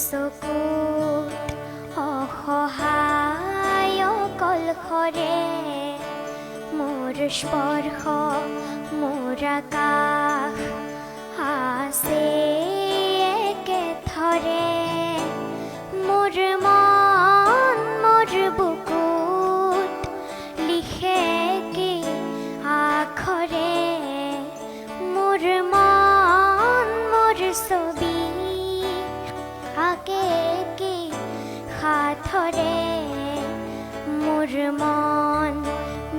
চকুত অসহায় কলশৰে মোৰ স্পৰ্শ মোৰ আকাশ আছে একেথৰে মোৰ মন মোৰ বুকুত লিখে কি আখৰে মোৰ মন মোৰ ছবি আকে কি সাথৰে মোৰ মন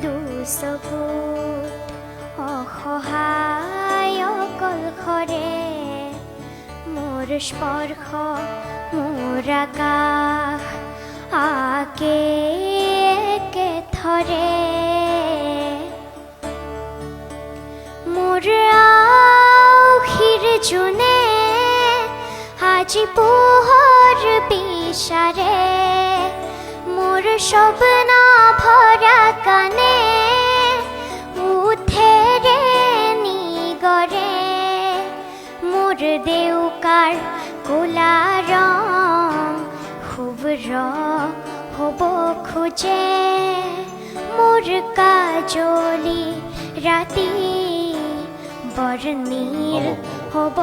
দুচকুত অসহায় কলশৰে মোৰ স্পৰ্শ মোৰ আকাশ আকে একেথৰে মোৰ আউসীৰ জোনে আজি পোহৰ বিচাৰে মোৰ স্বপ্ন ভৰা কানে উঠেৰে নিগৰে মোৰ দেউকাৰ ক'লা ৰং শুভ্ৰ হ'ব খোজে মোৰ কাজলি ৰাতি বৰ্ণিল হ'ব